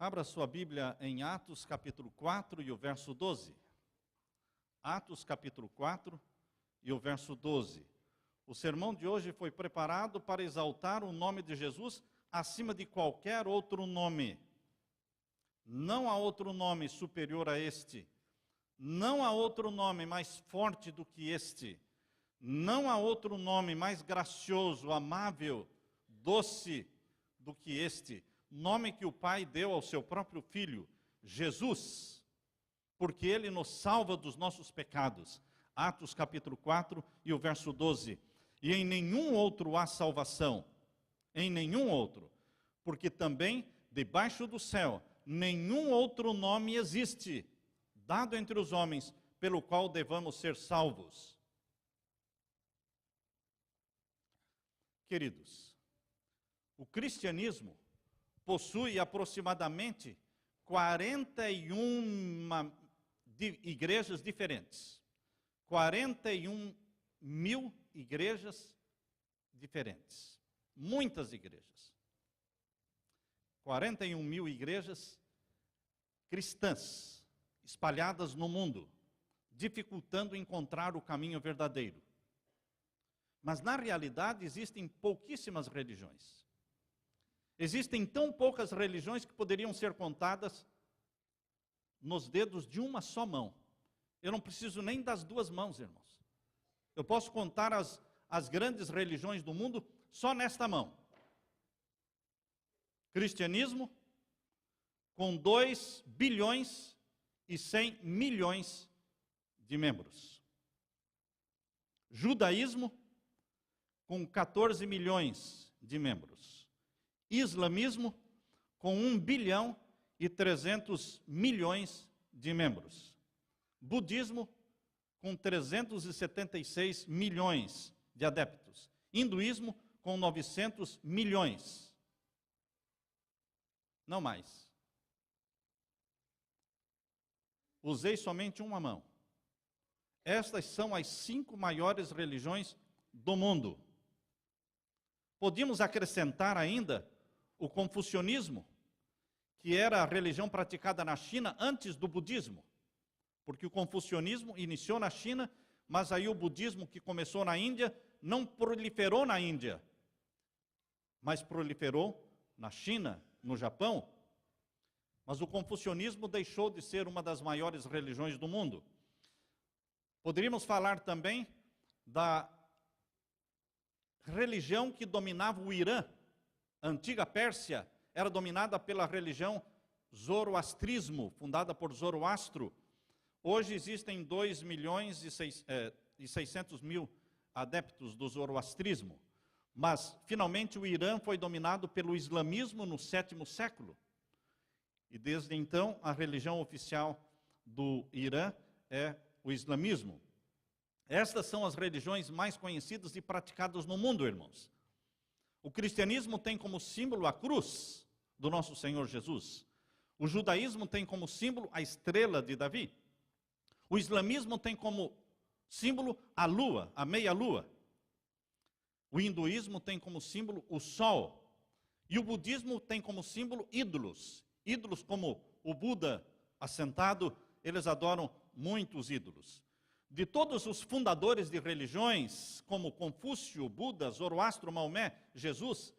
Abra sua Bíblia em Atos capítulo 4 e o verso 12. Atos capítulo 4 e o verso 12. O sermão de hoje foi preparado para exaltar o nome de Jesus acima de qualquer outro nome. Não há outro nome superior a este. Não há outro nome mais forte do que este. Não há outro nome mais gracioso, amável, doce do que este. Nome que o Pai deu ao seu próprio Filho, Jesus, porque Ele nos salva dos nossos pecados. Atos capítulo 4 e o verso 12. E em nenhum outro há salvação, em nenhum outro, porque também debaixo do céu nenhum outro nome existe, dado entre os homens, pelo qual devamos ser salvos. Queridos, o cristianismo possui aproximadamente 41 igrejas diferentes. 41 mil igrejas diferentes. Muitas igrejas. 41 mil igrejas cristãs, espalhadas no mundo, dificultando encontrar o caminho verdadeiro. Mas na realidade existem pouquíssimas religiões. Existem tão poucas religiões que poderiam ser contadas nos dedos de uma só mão. Eu não preciso nem das duas mãos, irmãos. Eu posso contar as grandes religiões do mundo só nesta mão. Cristianismo, com 2 bilhões e 100 milhões de membros. Judaísmo, com 14 milhões de membros. Islamismo, com 1 bilhão e 300 milhões de membros. Budismo, com 376 milhões de adeptos. Hinduísmo, com 900 milhões. Não mais. Usei somente uma mão. Estas são as 5 maiores religiões do mundo. Podíamos acrescentar ainda o confucionismo, que era a religião praticada na China antes do budismo. Porque o confucionismo iniciou na China, mas aí o budismo que começou na Índia não proliferou na Índia, mas proliferou na China, no Japão. Mas o confucionismo deixou de ser uma das maiores religiões do mundo. Poderíamos falar também da religião que dominava o Irã. A antiga Pérsia era dominada pela religião zoroastrismo, fundada por Zoroastro. Hoje existem 2 milhões e 600 mil adeptos do zoroastrismo. Mas, finalmente, o Irã foi dominado pelo islamismo no 7º século. E, desde então, a religião oficial do Irã é o islamismo. Estas são as religiões mais conhecidas e praticadas no mundo, irmãos. O cristianismo tem como símbolo a cruz do nosso Senhor Jesus. O judaísmo tem como símbolo a estrela de Davi. O islamismo tem como símbolo a lua, a meia-lua. O hinduísmo tem como símbolo o sol. E o budismo tem como símbolo ídolos. Ídolos como o Buda assentado, eles adoram muitos ídolos. De todos os fundadores de religiões, como Confúcio, Buda, Zoroastro, Maomé, Jesus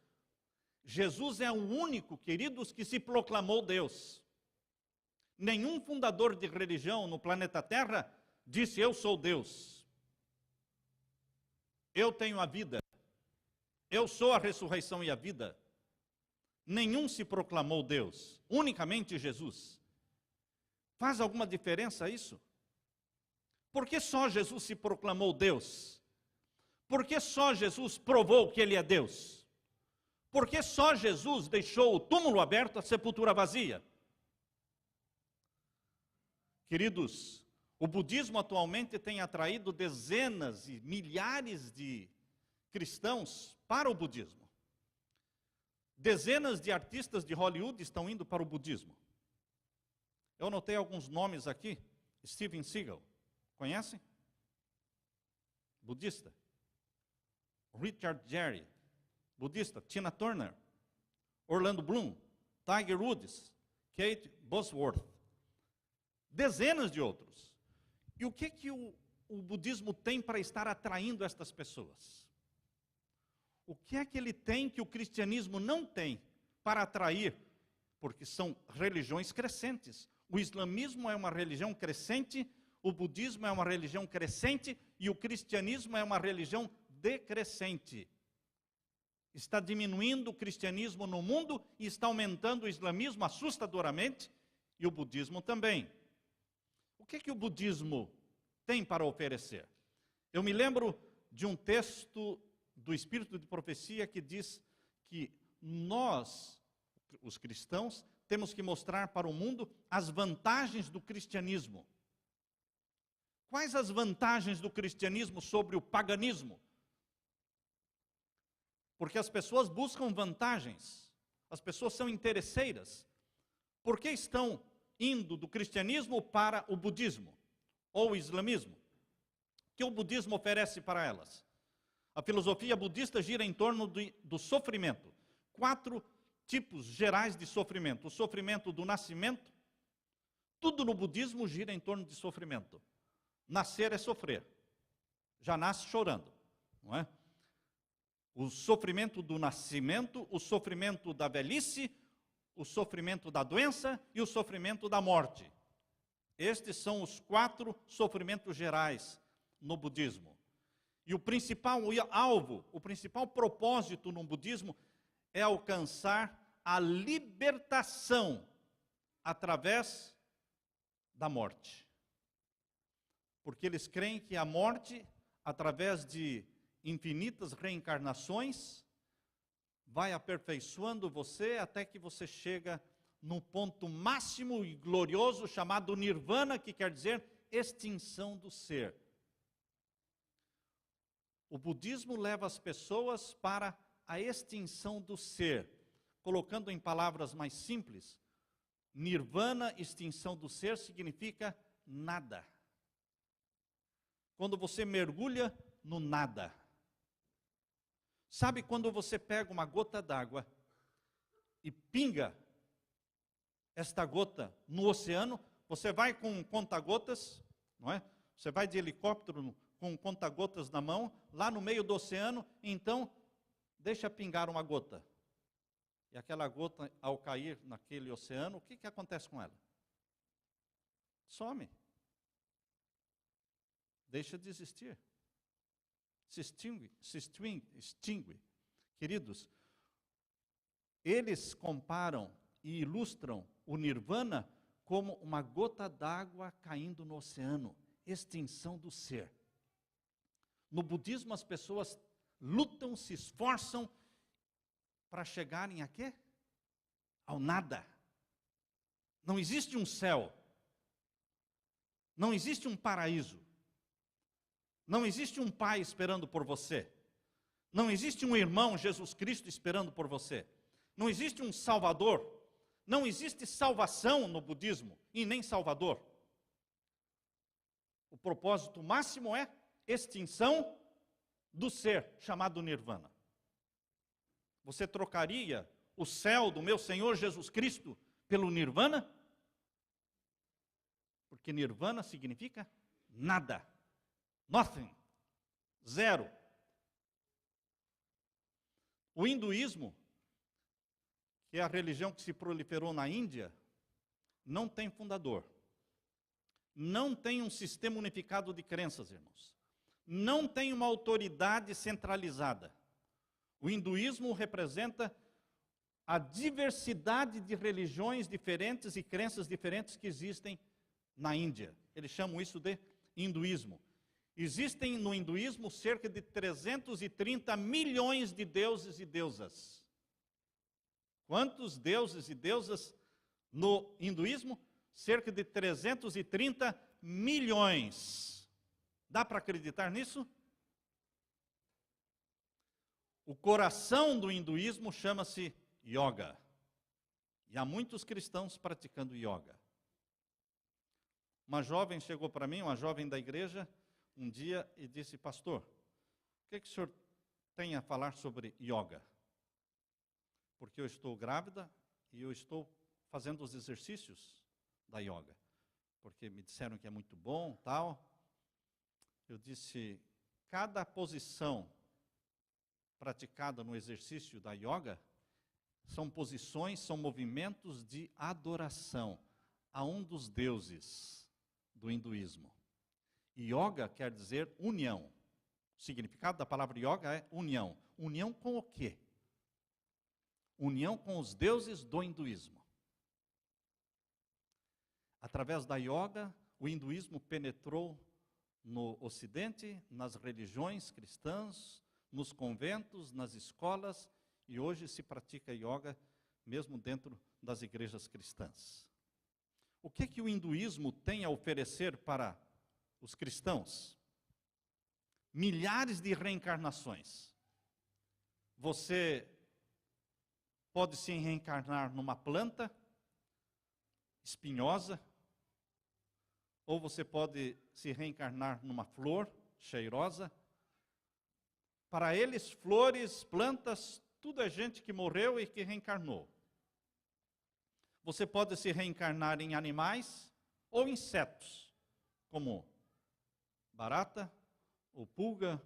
é o único, queridos, que se proclamou Deus. Nenhum fundador de religião no planeta Terra disse: eu sou Deus. Eu tenho a vida. Eu sou a ressurreição e a vida. Nenhum se proclamou Deus, unicamente Jesus. Faz alguma diferença isso? Por que só Jesus se proclamou Deus? Por que só Jesus provou que Ele é Deus? Por que só Jesus deixou o túmulo aberto, a sepultura vazia? Queridos, o budismo atualmente tem atraído dezenas e milhares de cristãos para o budismo. Dezenas de artistas de Hollywood estão indo para o budismo. Eu anotei alguns nomes aqui. Steven Seagal, conhecem? Budista. Richard Gere, budista. Tina Turner, Orlando Bloom, Tiger Woods, Kate Bosworth, dezenas de outros. E o que o budismo tem para estar atraindo estas pessoas? O que é que ele tem que o cristianismo não tem para atrair? Porque são religiões crescentes. O islamismo é uma religião crescente, o budismo é uma religião crescente e o cristianismo é uma religião decrescente. Está diminuindo o cristianismo no mundo e está aumentando o islamismo assustadoramente e o budismo também. O que o budismo tem para oferecer? Eu me lembro de um texto do Espírito de Profecia que diz que nós, os cristãos, temos que mostrar para o mundo as vantagens do cristianismo. Quais as vantagens do cristianismo sobre o paganismo? Porque as pessoas buscam vantagens, as pessoas são interesseiras. Por que estão indo do cristianismo para o budismo ou o islamismo? O que o budismo oferece para elas? A filosofia budista gira em torno do sofrimento. 4 tipos gerais de sofrimento. O sofrimento do nascimento. Tudo no budismo gira em torno de sofrimento. Nascer é sofrer. Já nasce chorando, não é? O sofrimento do nascimento, o sofrimento da velhice, o sofrimento da doença e o sofrimento da morte. Estes são os 4 sofrimentos gerais no budismo. E o principal alvo, o principal propósito no budismo é alcançar a libertação através da morte. Porque eles creem que a morte, através de infinitas reencarnações, vai aperfeiçoando você até que você chega no ponto máximo e glorioso chamado Nirvana, que quer dizer extinção do ser. O budismo leva as pessoas para a extinção do ser. Colocando em palavras mais simples, Nirvana, extinção do ser, significa nada. Quando você mergulha no nada. Sabe quando você pega uma gota d'água e pinga esta gota no oceano? Você vai com conta-gotas, não é? Você vai de helicóptero com conta-gotas na mão, lá no meio do oceano, então deixa pingar uma gota. E aquela gota, ao cair naquele oceano, o que acontece com ela? Some. Deixa de existir. Se extingue. Queridos, eles comparam e ilustram o Nirvana como uma gota d'água caindo no oceano, extinção do ser. No budismo as pessoas lutam, se esforçam para chegarem a quê? Ao nada. Não existe um céu. Não existe um paraíso. Não existe um pai esperando por você. Não existe um irmão, Jesus Cristo, esperando por você. Não existe um salvador. Não existe salvação no budismo e nem salvador. O propósito máximo é extinção do ser, chamado Nirvana. Você trocaria o céu do meu Senhor Jesus Cristo pelo Nirvana? Porque Nirvana significa nada. Nothing. Zero. O hinduísmo, que é a religião que se proliferou na Índia, não tem fundador. Não tem um sistema unificado de crenças, irmãos. Não tem uma autoridade centralizada. O hinduísmo representa a diversidade de religiões diferentes e crenças diferentes que existem na Índia. Eles chamam isso de hinduísmo. Existem no hinduísmo cerca de 330 milhões de deuses e deusas. Quantos deuses e deusas no hinduísmo? Cerca de 330 milhões. Dá para acreditar nisso? O coração do hinduísmo chama-se yoga. E há muitos cristãos praticando yoga. Uma jovem chegou para mim, uma jovem da igreja, um dia e disse: pastor, o que o senhor tem a falar sobre yoga? Porque eu estou grávida e eu estou fazendo os exercícios da yoga, porque me disseram que é muito bom, tal. Eu disse, cada posição praticada no exercício da yoga são posições, são movimentos de adoração a um dos deuses do hinduísmo. Yoga quer dizer união. O significado da palavra yoga é união. União com o quê? União com os deuses do hinduísmo. Através da yoga, o hinduísmo penetrou no Ocidente, nas religiões cristãs, nos conventos, nas escolas, e hoje se pratica yoga mesmo dentro das igrejas cristãs. O que o hinduísmo tem a oferecer para os cristãos? Milhares de reencarnações. Você pode se reencarnar numa planta espinhosa, ou você pode se reencarnar numa flor cheirosa. Para eles, flores, plantas, tudo é gente que morreu e que reencarnou. Você pode se reencarnar em animais ou insetos, como barata ou pulga,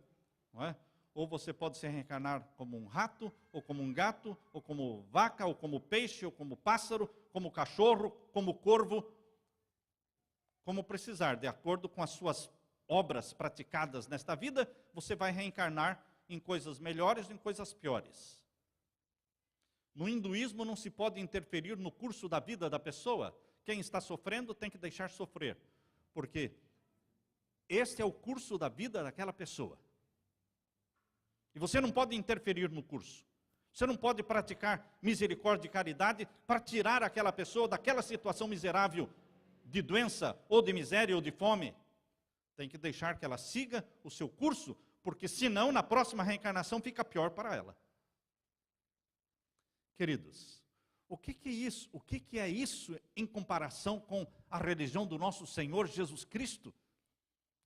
não é? Ou você pode se reencarnar como um rato, ou como um gato, ou como vaca, ou como peixe, ou como pássaro, como cachorro, como corvo, como precisar, de acordo com as suas obras praticadas nesta vida, você vai reencarnar em coisas melhores ou em coisas piores. No hinduísmo não se pode interferir no curso da vida da pessoa. Quem está sofrendo tem que deixar sofrer, porque este é o curso da vida daquela pessoa. E você não pode interferir no curso. Você não pode praticar misericórdia e caridade para tirar aquela pessoa daquela situação miserável de doença, ou de miséria, ou de fome. Tem que deixar que ela siga o seu curso, porque senão na próxima reencarnação fica pior para ela. Queridos, o que é isso? O que é isso em comparação com a religião do nosso Senhor Jesus Cristo,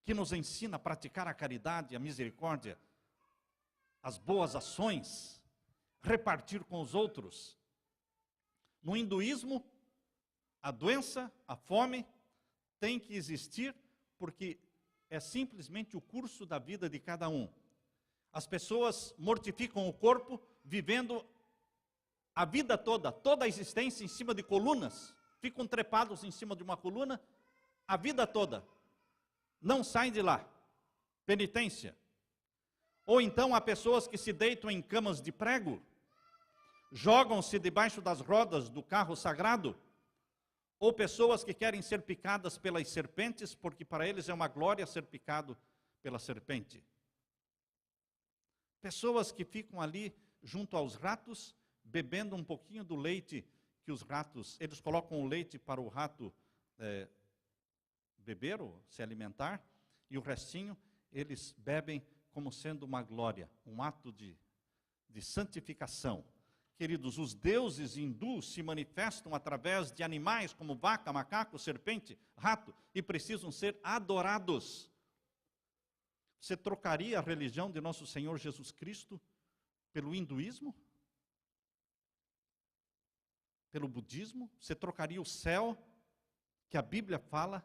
que nos ensina a praticar a caridade, a misericórdia, as boas ações, repartir com os outros? No hinduísmo, a doença, a fome, tem que existir porque é simplesmente o curso da vida de cada um. As pessoas mortificam o corpo vivendo a vida toda, toda a existência em cima de colunas, ficam trepados em cima de uma coluna a vida toda. Não saem de lá. Penitência. Ou então há pessoas que se deitam em camas de prego, jogam-se debaixo das rodas do carro sagrado, ou pessoas que querem ser picadas pelas serpentes, porque para eles é uma glória ser picado pela serpente. Pessoas que ficam ali junto aos ratos, bebendo um pouquinho do leite que os ratos, eles colocam o leite para o rato beber ou se alimentar, e o restinho eles bebem como sendo uma glória, um ato de santificação. Queridos, os deuses hindus se manifestam através de animais como vaca, macaco, serpente, rato, e precisam ser adorados. Você trocaria a religião de nosso Senhor Jesus Cristo pelo hinduísmo? Pelo budismo? Você trocaria o céu, que a Bíblia fala,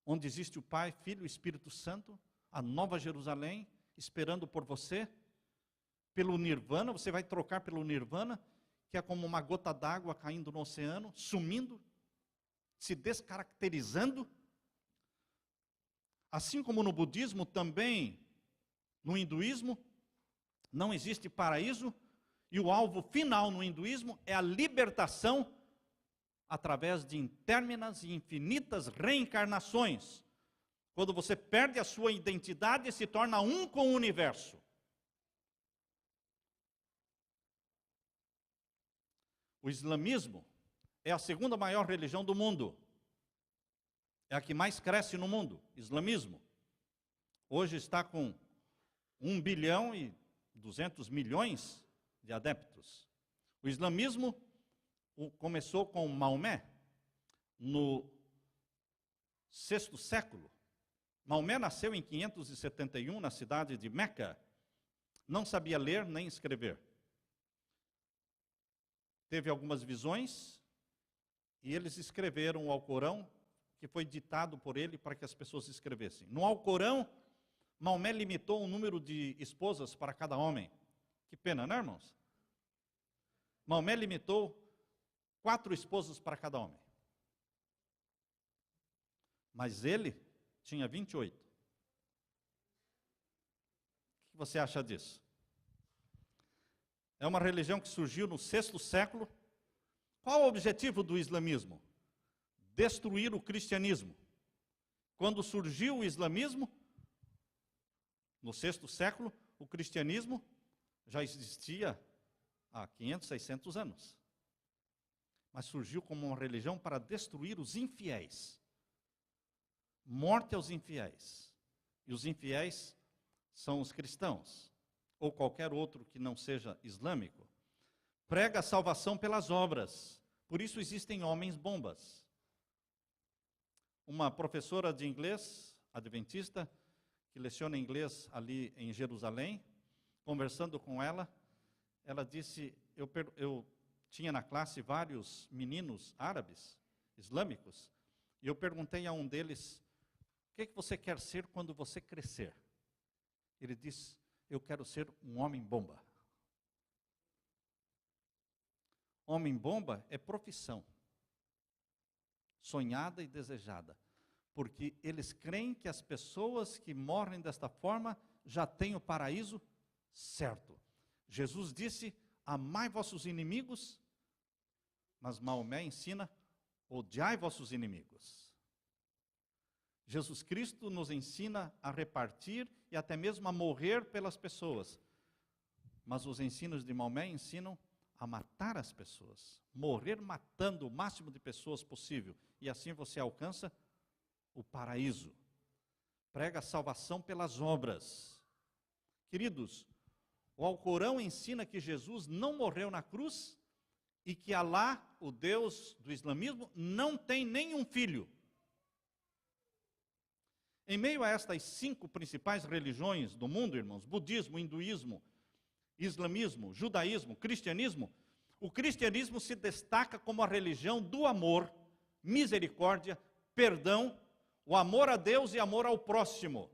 onde existe o Pai, Filho e Espírito Santo, a Nova Jerusalém, esperando por você, pelo nirvana? Você vai trocar pelo nirvana, que é como uma gota d'água caindo no oceano, sumindo, se descaracterizando? Assim como no budismo, também no hinduísmo, não existe paraíso, e o alvo final no hinduísmo é a libertação através de interminas e infinitas reencarnações. Quando você perde a sua identidade e se torna um com o universo. O islamismo é a segunda maior religião do mundo. É a que mais cresce no mundo, islamismo. Hoje está com 1 bilhão e 200 milhões de adeptos. O islamismo começou com Maomé no 6º século. Maomé nasceu em 571 na cidade de Meca. Não sabia ler nem escrever. Teve algumas visões e eles escreveram o Alcorão, que foi ditado por ele para que as pessoas escrevessem. No Alcorão, Maomé limitou o número de esposas para cada homem. Que pena, né, irmãos? Maomé limitou 4 esposas para cada homem. Mas ele tinha 28. O que você acha disso? É uma religião que surgiu no 6º século. Qual o objetivo do islamismo? Destruir o cristianismo. Quando surgiu o islamismo, no 6º século, o cristianismo já existia há 500, 600 anos. Mas surgiu como uma religião para destruir os infiéis. Morte aos infiéis. E os infiéis são os cristãos, ou qualquer outro que não seja islâmico. Prega a salvação pelas obras. Por isso existem homens bombas. Uma professora de inglês, adventista, que leciona inglês ali em Jerusalém, conversando com ela, ela disse, eu tinha na classe vários meninos árabes, islâmicos, e eu perguntei a um deles, o que você quer ser quando você crescer? Ele disse, eu quero ser um homem-bomba. Homem-bomba é profissão, sonhada e desejada, porque eles creem que as pessoas que morrem desta forma já têm o paraíso certo. Jesus disse, amai vossos inimigos, mas Maomé ensina, odiai vossos inimigos. Jesus Cristo nos ensina a repartir e até mesmo a morrer pelas pessoas. Mas os ensinos de Maomé ensinam a matar as pessoas. Morrer matando o máximo de pessoas possível. E assim você alcança o paraíso. Prega a salvação pelas obras. Queridos, o Alcorão ensina que Jesus não morreu na cruz e que Alá, o Deus do islamismo, não tem nenhum filho. Em meio a estas 5 principais religiões do mundo, irmãos, budismo, hinduísmo, islamismo, judaísmo, cristianismo, o cristianismo se destaca como a religião do amor, misericórdia, perdão, o amor a Deus e amor ao próximo.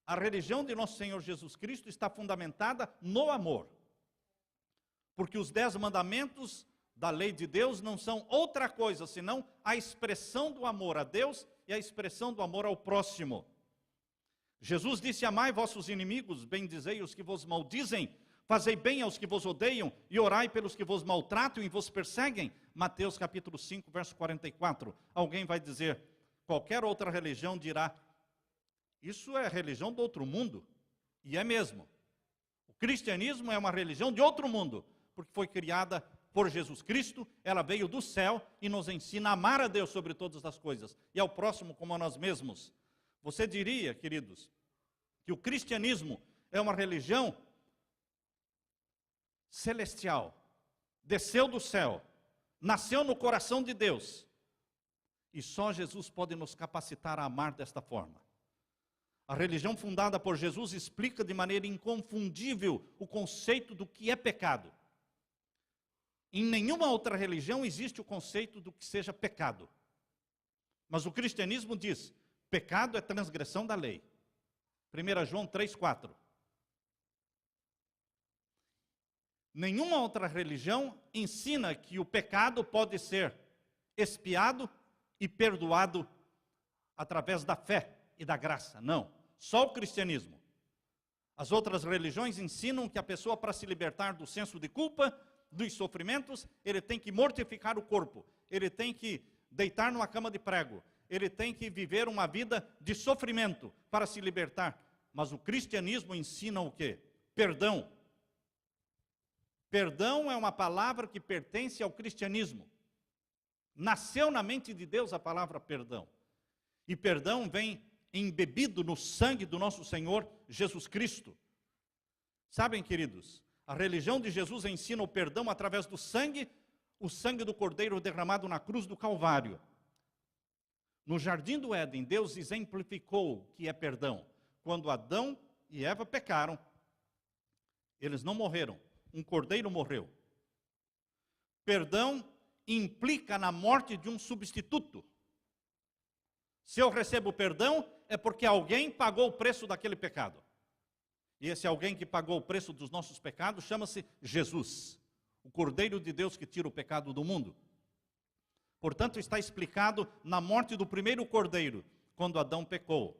A religião de nosso Senhor Jesus Cristo está fundamentada no amor. Porque os 10 mandamentos da lei de Deus não são outra coisa, senão a expressão do amor a Deus e a expressão do amor ao próximo. Jesus disse, amai vossos inimigos, bendizei os que vos maldizem, fazei bem aos que vos odeiam e orai pelos que vos maltratam e vos perseguem. Mateus capítulo 5, verso 44. Alguém vai dizer, qualquer outra religião dirá, isso é religião do outro mundo. E é mesmo. O cristianismo é uma religião de outro mundo, porque foi criada por Jesus Cristo, ela veio do céu e nos ensina a amar a Deus sobre todas as coisas, e ao próximo como a nós mesmos. Você diria, queridos, que o cristianismo é uma religião celestial, desceu do céu, nasceu no coração de Deus, e só Jesus pode nos capacitar a amar desta forma. A religião fundada por Jesus explica de maneira inconfundível o conceito do que é pecado. Em nenhuma outra religião existe o conceito do que seja pecado. Mas o cristianismo diz, pecado é transgressão da lei. 1 João 3,4. Nenhuma outra religião ensina que o pecado pode ser expiado e perdoado através da fé e da graça. Não, só o cristianismo. As outras religiões ensinam que a pessoa, para se libertar do senso de culpa, dos sofrimentos, ele tem que mortificar o corpo, ele tem que deitar numa cama de prego, ele tem que viver uma vida de sofrimento para se libertar. Mas o cristianismo ensina o quê? Perdão. Perdão é uma palavra que pertence ao cristianismo. Nasceu na mente de Deus a palavra perdão. E perdão vem embebido no sangue do nosso Senhor Jesus Cristo. Sabem, queridos, a religião de Jesus ensina o perdão através do sangue, o sangue do Cordeiro derramado na cruz do Calvário. No jardim do Éden, Deus exemplificou o que é perdão. Quando Adão e Eva pecaram, eles não morreram, um cordeiro morreu. Perdão implica na morte de um substituto. Se eu recebo perdão, é porque alguém pagou o preço daquele pecado. E esse alguém que pagou o preço dos nossos pecados chama-se Jesus, o Cordeiro de Deus que tira o pecado do mundo. Portanto, está explicado na morte do primeiro cordeiro, quando Adão pecou.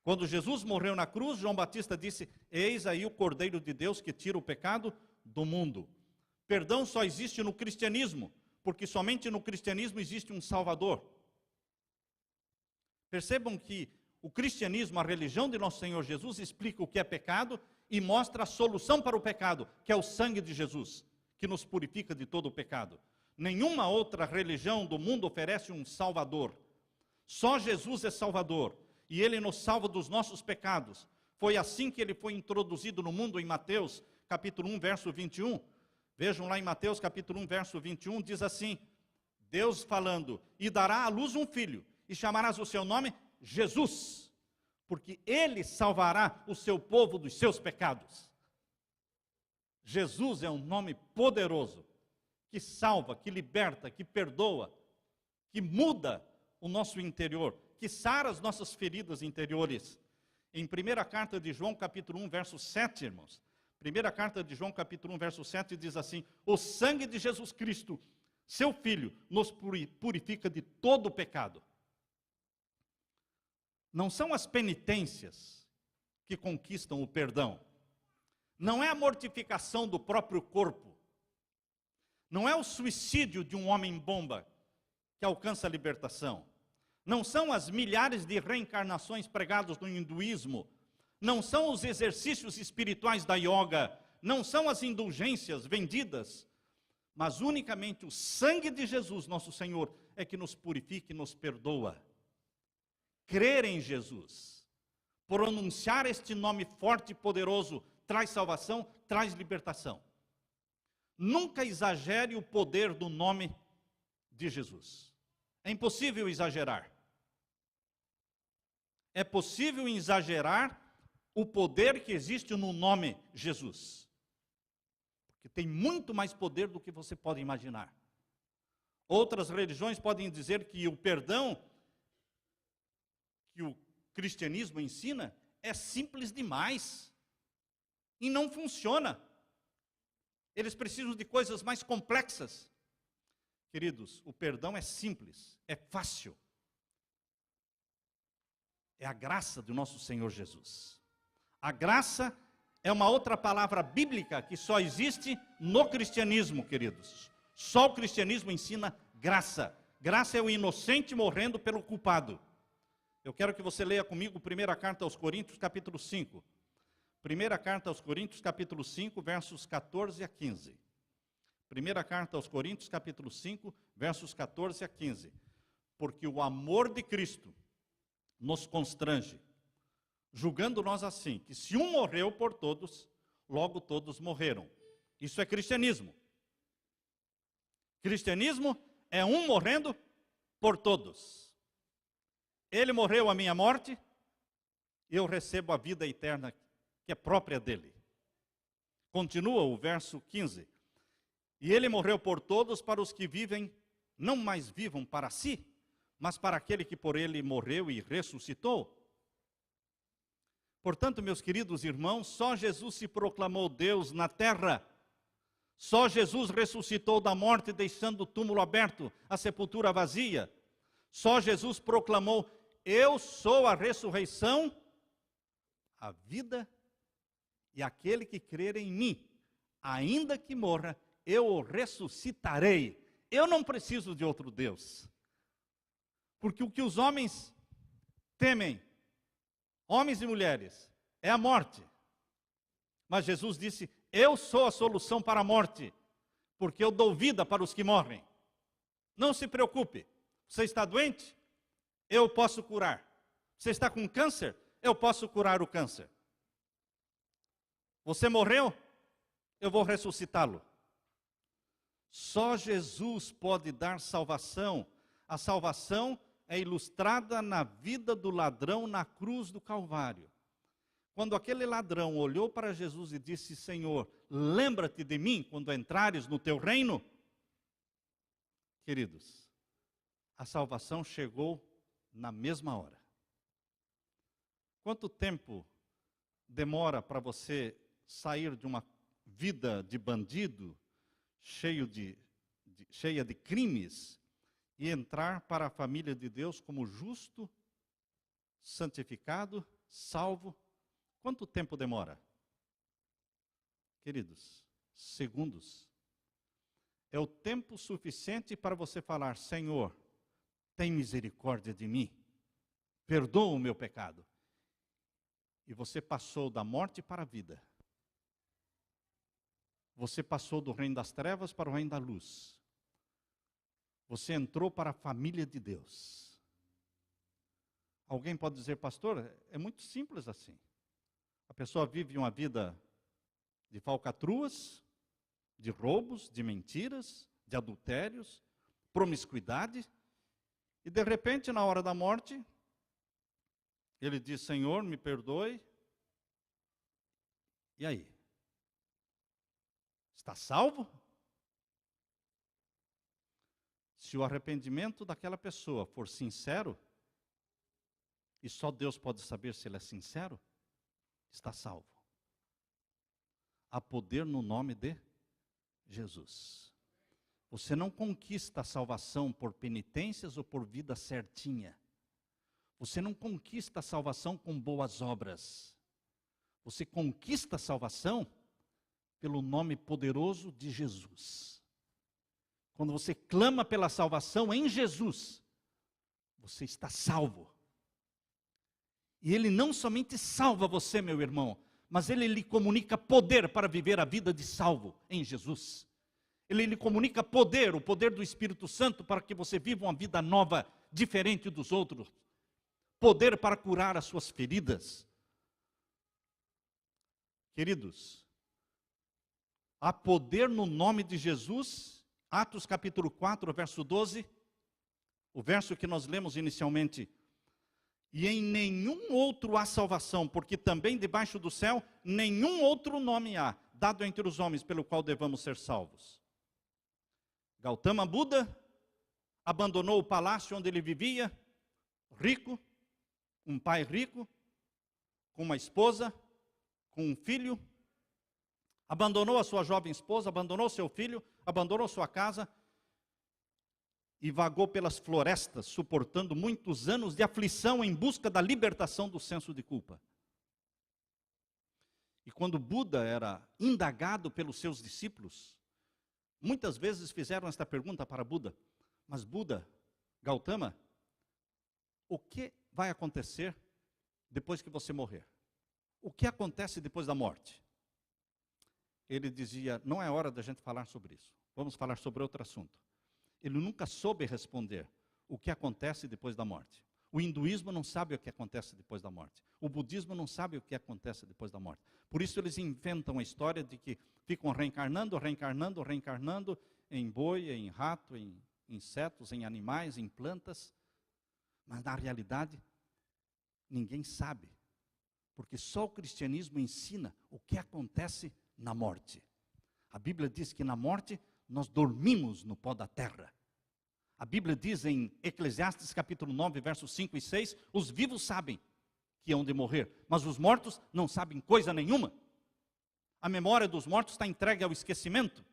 Quando Jesus morreu na cruz, João Batista disse: eis aí o Cordeiro de Deus que tira o pecado do mundo. Perdão só existe no cristianismo, porque somente no cristianismo existe um Salvador. Percebam que o cristianismo, a religião de nosso Senhor Jesus, explica o que é pecado e mostra a solução para o pecado, que é o sangue de Jesus, que nos purifica de todo o pecado. Nenhuma outra religião do mundo oferece um Salvador. Só Jesus é Salvador, e Ele nos salva dos nossos pecados. Foi assim que Ele foi introduzido no mundo em Mateus, capítulo 1, verso 21. Vejam lá em Mateus, capítulo 1, verso 21, diz assim, Deus falando: e dará à luz um filho, e chamarás o seu nome Jesus, porque Ele salvará o seu povo dos seus pecados. Jesus é um nome poderoso, que salva, que liberta, que perdoa, que muda o nosso interior, que sara as nossas feridas interiores. Em 1ª carta de João, capítulo 1, verso 7, irmãos, 1ª carta de João, capítulo 1, verso 7, diz assim: o sangue de Jesus Cristo, seu Filho, nos purifica de todo o pecado. Não são as penitências que conquistam o perdão. Não é a mortificação do próprio corpo. Não é o suicídio de um homem-bomba que alcança a libertação. Não são as milhares de reencarnações pregadas no hinduísmo. Não são os exercícios espirituais da yoga. Não são as indulgências vendidas. Mas unicamente o sangue de Jesus, nosso Senhor, é que nos purifica e nos perdoa. Crer em Jesus, pronunciar este nome forte e poderoso, traz salvação, traz libertação. Nunca exagere o poder do nome de Jesus. É impossível exagerar. É possível exagerar o poder que existe no nome Jesus. Porque tem muito mais poder do que você pode imaginar. Outras religiões podem dizer que o perdão que o cristianismo ensina é simples demais e não funciona. Eles precisam de coisas mais complexas. Queridos, o perdão é simples, é fácil. É a graça do nosso Senhor Jesus. A graça é uma outra palavra bíblica que só existe no cristianismo, queridos. Só o cristianismo ensina graça. Graça é o inocente morrendo pelo culpado. Eu quero que você leia comigo 1ª carta aos Coríntios, capítulo 5. 1ª carta aos Coríntios, capítulo 5, versos 14 a 15. 1ª carta aos Coríntios, capítulo 5, versos 14 a 15. Porque o amor de Cristo nos constrange, julgando nós assim, que se um morreu por todos, logo todos morreram. Isso é cristianismo. Cristianismo é um morrendo por todos. Ele morreu a minha morte, e eu recebo a vida eterna que é própria dele. Continua o verso 15. E ele morreu por todos, para os que vivem, não mais vivam para si, mas para aquele que por ele morreu e ressuscitou. Portanto, meus queridos irmãos, só Jesus se proclamou Deus na terra. Só Jesus ressuscitou da morte, deixando o túmulo aberto, a sepultura vazia. Só Jesus proclamou: eu sou a ressurreição, a vida, e aquele que crer em mim, ainda que morra, eu o ressuscitarei. Eu não preciso de outro Deus. Porque o que os homens temem, homens e mulheres, é a morte. Mas Jesus disse: eu sou a solução para a morte, porque eu dou vida para os que morrem. Não se preocupe. Você está doente? Eu posso curar. Você está com câncer? Eu posso curar o câncer. Você morreu? Eu vou ressuscitá-lo. Só Jesus pode dar salvação. A salvação é ilustrada na vida do ladrão na cruz do Calvário. Quando aquele ladrão olhou para Jesus e disse: Senhor, lembra-te de mim quando entrares no teu reino. Queridos, a salvação chegou na mesma hora. Quanto tempo demora para você sair de uma vida de bandido, cheia de crimes, e entrar para a família de Deus como justo, santificado, salvo? Quanto tempo demora? Queridos, segundos. É o tempo suficiente para você falar: Senhor, tem misericórdia de mim, perdoa o meu pecado. E você passou da morte para a vida. Você passou do reino das trevas para o reino da luz. Você entrou para a família de Deus. Alguém pode dizer: pastor, é muito simples assim. A pessoa vive uma vida de falcatruas, de roubos, de mentiras, de adultérios, promiscuidade, e de repente, na hora da morte, ele diz: Senhor, me perdoe. E aí? Está salvo? Se o arrependimento daquela pessoa for sincero, e só Deus pode saber se ele é sincero, está salvo. Há poder no nome de Jesus. Você não conquista a salvação por penitências ou por vida certinha. Você não conquista a salvação com boas obras. Você conquista a salvação pelo nome poderoso de Jesus. Quando você clama pela salvação em Jesus, você está salvo. E Ele não somente salva você, meu irmão, mas Ele lhe comunica poder para viver a vida de salvo em Jesus. Ele lhe comunica poder, o poder do Espírito Santo, para que você viva uma vida nova, diferente dos outros. Poder para curar as suas feridas. Queridos, há poder no nome de Jesus. Atos capítulo 4, verso 12, o verso que nós lemos inicialmente. E em nenhum outro há salvação, porque também debaixo do céu nenhum outro nome há, dado entre os homens, pelo qual devamos ser salvos. Gautama Buda abandonou o palácio onde ele vivia, rico, um pai rico, com uma esposa, com um filho, abandonou a sua jovem esposa, abandonou seu filho, abandonou sua casa e vagou pelas florestas, suportando muitos anos de aflição em busca da libertação do senso de culpa. E quando Buda era indagado pelos seus discípulos, muitas vezes fizeram esta pergunta para Buda: mas Buda, Gautama, o que vai acontecer depois que você morrer? O que acontece depois da morte? Ele dizia: não é hora da gente falar sobre isso. Vamos falar sobre outro assunto. Ele nunca soube responder o que acontece depois da morte. O hinduísmo não sabe o que acontece depois da morte. O budismo não sabe o que acontece depois da morte. Por isso eles inventam a história de que ficam reencarnando em boi, em rato, em insetos, em animais, em plantas. Mas na realidade, ninguém sabe. Porque só o cristianismo ensina o que acontece na morte. A Bíblia diz que na morte nós dormimos no pó da terra. A Bíblia diz em Eclesiastes capítulo 9, versos 5 e 6, os vivos sabem que hão de morrer, mas os mortos não sabem coisa nenhuma. A memória dos mortos está entregue ao esquecimento.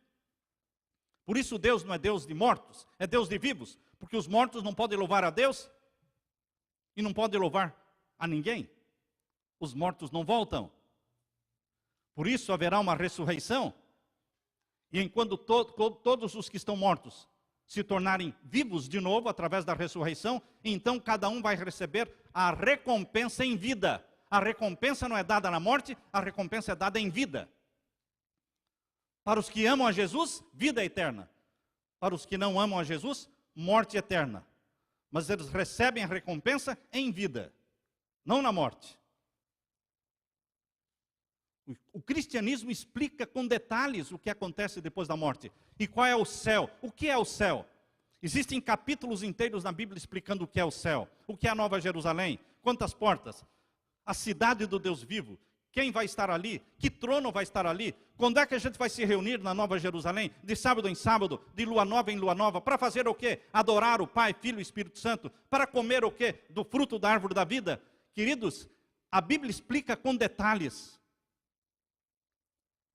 Por isso Deus não é Deus de mortos, é Deus de vivos, porque os mortos não podem louvar a Deus e não podem louvar a ninguém. Os mortos não voltam. Por isso haverá uma ressurreição. E enquanto todos os que estão mortos se tornarem vivos de novo através da ressurreição, então cada um vai receber a recompensa em vida. A recompensa não é dada na morte, a recompensa é dada em vida. Para os que amam a Jesus, vida eterna. Para os que não amam a Jesus, morte eterna. Mas eles recebem a recompensa em vida, não na morte. O cristianismo explica com detalhes o que acontece depois da morte. E qual é o céu? O que é o céu? Existem capítulos inteiros na Bíblia explicando o que é o céu. O que é a Nova Jerusalém? Quantas portas? A cidade do Deus vivo. Quem vai estar ali? Que trono vai estar ali? Quando é que a gente vai se reunir na Nova Jerusalém? De sábado em sábado, de lua nova em lua nova, para fazer o quê? Adorar o Pai, Filho e Espírito Santo. Para comer o quê? Do fruto da árvore da vida. Queridos, a Bíblia explica com detalhes.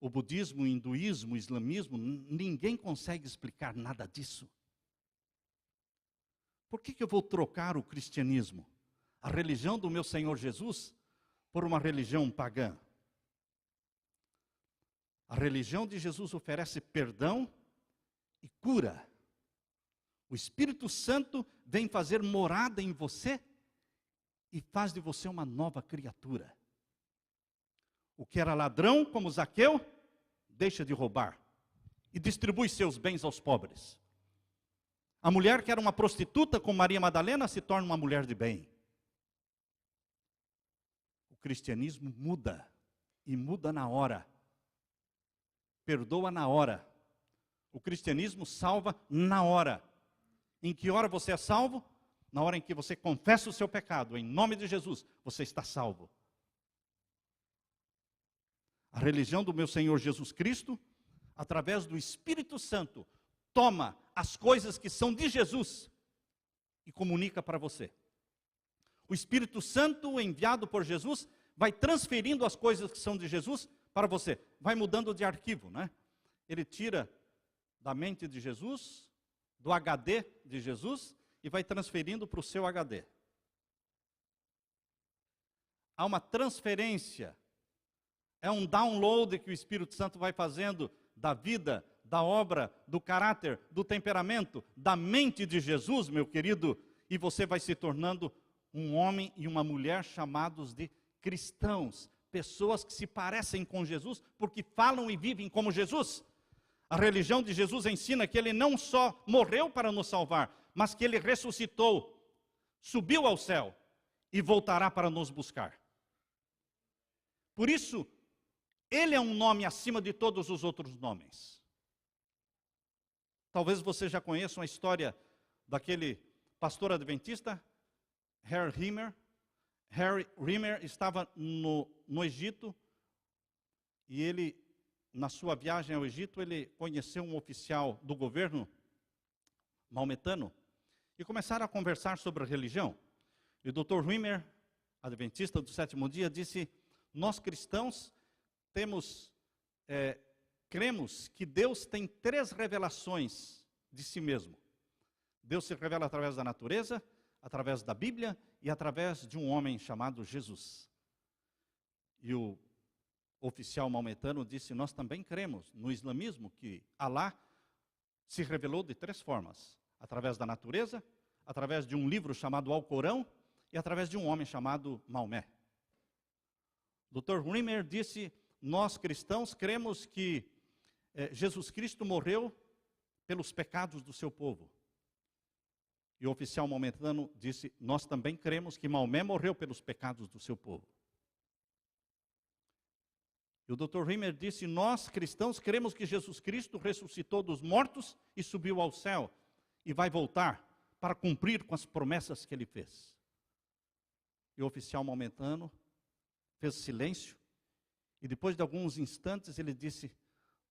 O budismo, o hinduísmo, o islamismo, ninguém consegue explicar nada disso. Por que eu vou trocar o cristianismo, a religião do meu Senhor Jesus, por uma religião pagã? A religião de Jesus oferece perdão e cura. O Espírito Santo vem fazer morada em você e faz de você uma nova criatura. O que era ladrão, como Zaqueu, deixa de roubar e distribui seus bens aos pobres. A mulher que era uma prostituta, como Maria Madalena, se torna uma mulher de bem. O cristianismo muda, e muda na hora. Perdoa na hora. O cristianismo salva na hora. Em que hora você é salvo? Na hora em que você confessa o seu pecado, em nome de Jesus, você está salvo. A religião do meu Senhor Jesus Cristo, através do Espírito Santo, toma as coisas que são de Jesus e comunica para você. O Espírito Santo, enviado por Jesus, vai transferindo as coisas que são de Jesus para você. Vai mudando de arquivo, né? Ele tira da mente de Jesus, do HD de Jesus, e vai transferindo para o seu HD. Há uma transferência. É um download que o Espírito Santo vai fazendo da vida, da obra, do caráter, do temperamento, da mente de Jesus, meu querido, e você vai se tornando um homem e uma mulher chamados de cristãos, pessoas que se parecem com Jesus, porque falam e vivem como Jesus. A religião de Jesus ensina que Ele não só morreu para nos salvar, mas que Ele ressuscitou, subiu ao céu e voltará para nos buscar. Por isso, Ele é um nome acima de todos os outros nomes. Talvez você já conheça uma história daquele pastor adventista, Harry Rimmer. Harry Rimmer estava no Egito e ele, na sua viagem ao Egito, ele conheceu um oficial do governo maometano e começaram a conversar sobre a religião. E o Dr. Rimmer, adventista do sétimo dia, disse: nós cristãos cremos que Deus tem 3 revelações de si mesmo. Deus se revela através da natureza, através da Bíblia e através de um homem chamado Jesus. E o oficial maometano disse: nós também cremos no islamismo que Alá se revelou de 3 formas: através da natureza, através de um livro chamado Alcorão e através de um homem chamado Maomé. Dr. Rimmer disse: nós cristãos cremos que Jesus Cristo morreu pelos pecados do seu povo. E o oficial maometano disse: nós também cremos que Maomé morreu pelos pecados do seu povo. E o Dr. Rimmer disse: nós cristãos cremos que Jesus Cristo ressuscitou dos mortos e subiu ao céu e vai voltar para cumprir com as promessas que Ele fez. E o oficial maometano fez silêncio e depois de alguns instantes ele disse: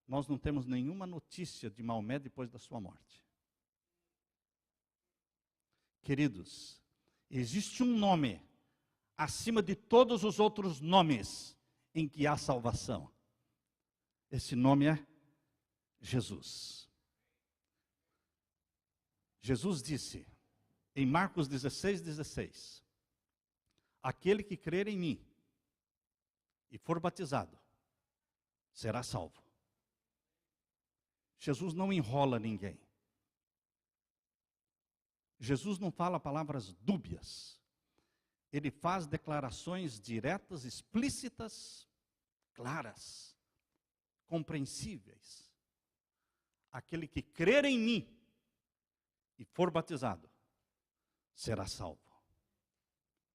nós não temos nenhuma notícia de Maomé depois da sua morte. Queridos, existe um nome acima de todos os outros nomes em que há salvação. Esse nome é Jesus. Jesus disse em Marcos 16:16: aquele que crer em mim e for batizado será salvo. Jesus não enrola ninguém. Jesus não fala palavras dúbias. Ele faz declarações diretas, explícitas, claras, compreensíveis. Aquele que crer em mim e for batizado será salvo.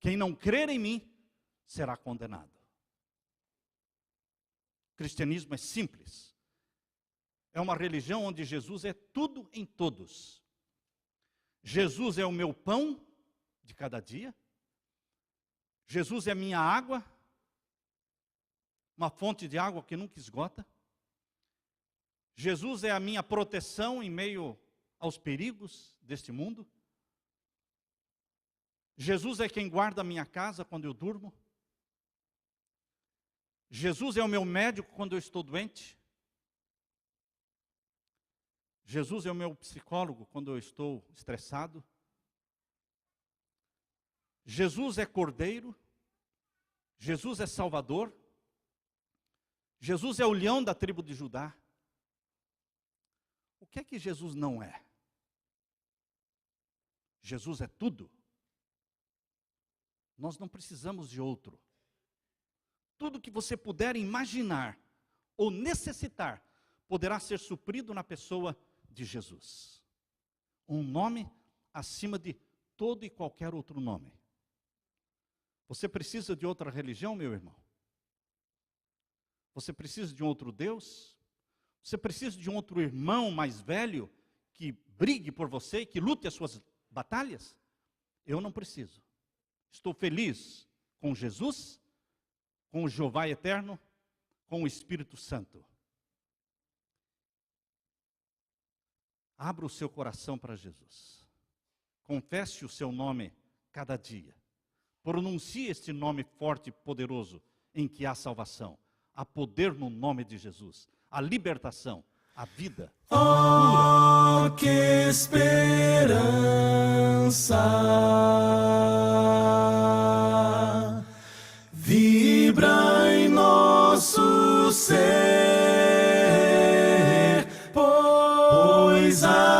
Quem não crer em mim será condenado. O cristianismo é simples. É uma religião onde Jesus é tudo em todos. Jesus é o meu pão de cada dia. Jesus é a minha água. uma fonte de água que nunca esgota. Jesus é a minha proteção em meio aos perigos deste mundo. Jesus é quem guarda a minha casa quando eu durmo. Jesus é o meu médico quando eu estou doente. Jesus é o meu psicólogo quando eu estou estressado. Jesus é Cordeiro. Jesus é Salvador. Jesus é o leão da tribo de Judá. O que é que Jesus não é? Jesus é tudo. Nós não precisamos de outro. Tudo que você puder imaginar ou necessitar poderá ser suprido na pessoa de Jesus. Um nome acima de todo e qualquer outro nome. Você precisa de outra religião, meu irmão? Você precisa de um outro Deus? Você precisa de um outro irmão mais velho que brigue por você e que lute as suas batalhas? Eu não preciso. Estou feliz com Jesus, com o Jeová eterno, com o Espírito Santo. Abra o seu coração para Jesus. Confesse o seu nome cada dia. Pronuncie este nome forte e poderoso em que há salvação. Há poder no nome de Jesus. A libertação, a vida, a cura. Oh, que esperança vibra em nosso ser, pois a